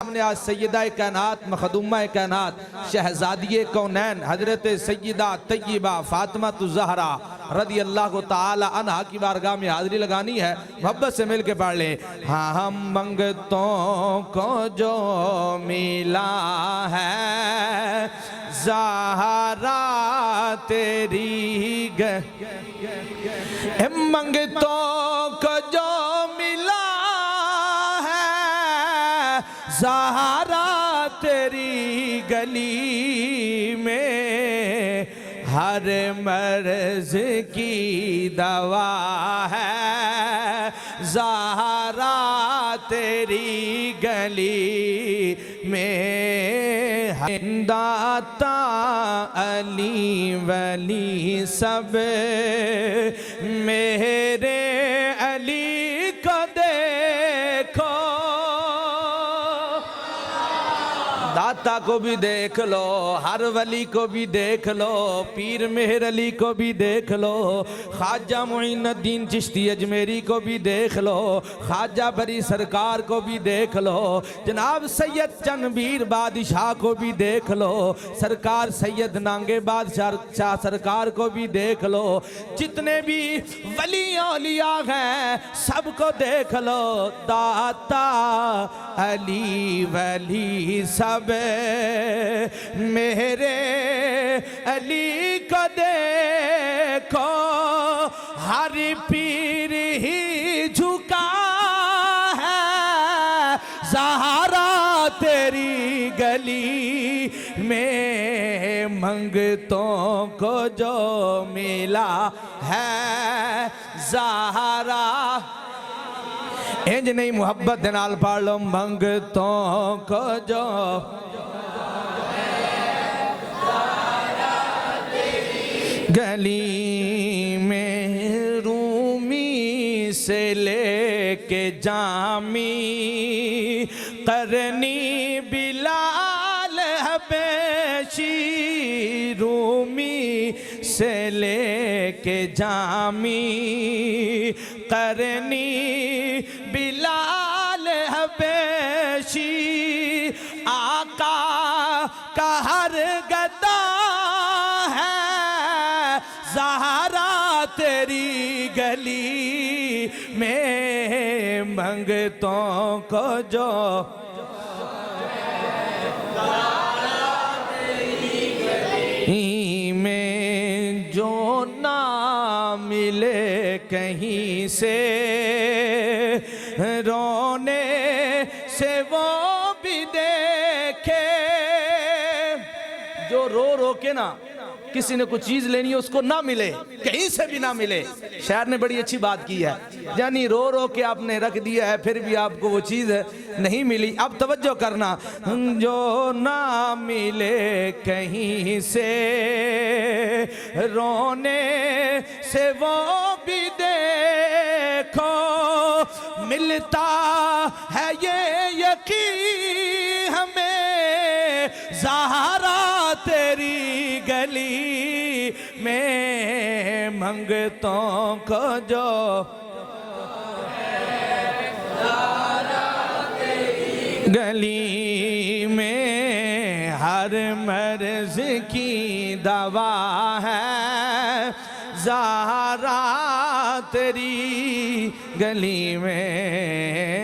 ہم نے آج سیدہ کائنات مخدومہ کائنات شہزادی کونین حضرت سیدہ طیبہ فاطمہ الزہرا رضی اللہ تعالی عنہ کی بارگاہ میں حاضری لگانی ہے. محبت سے مل کے پڑھ لیں. ہاں ہم منگتوں کو جو ملا ہے زہرا تیری منگتوں کو جو ملا زہرا تیری گلی میں ہر مرض کی دوا ہے زہرا تیری گلی میں داتا علی ولی سب میرے علی کو دیکھو داتا کو بھی دیکھ لو ہر ولی کو بھی دیکھ لو پیر مہر علی کو بھی دیکھ لو خواجہ معین الدین چشتی اجمیری کو بھی دیکھ لو خواجہ بری سرکار کو بھی دیکھ لو جناب سید چنبیر بادشاہ کو بھی دیکھ لو سرکار سید نانگے بادشاہ سرکار کو بھی دیکھ لو جتنے بھی ولی اولیاء ہیں سب کو دیکھ لو داتا علی ولی سب میرے علی کو دیکھو ہر پیر ہی جھکا ہے زہرا تیری گلی میں منگتوں کو جو ملا ہے زہرا انج نہیں محبت دنال پڑھ لو منگتوں کو جو گلی میں رومی سے لے کے جامی قرنی بلال حبشی رومی سے لے کے جامی قرنی بلال حبشی آقا کا ہر گدا ہے زہرا تیری گلی میں منگتوں کو جو میں جو نہ ملے کہیں سے رونے سے وہ بھی دیکھے جو رو رو کے نا کسی نے کچھ چیز لینی ہے اس کو نہ ملے کہیں سے بھی نہ ملے شاعر نے بڑی اچھی بات کی ہے یعنی رو رو کے آپ نے رکھ دیا ہے پھر بھی آپ کو وہ چیز نہیں ملی اب توجہ کرنا جو نہ ملے کہیں سے رونے سے وہ بھی دیکھو ملتا ہے یہ یقین ہمیں زہرا تیری گلی میں منگتوں کو جو گلی میں ہر مرض کی دوا ہے زہرا تیری گلی میں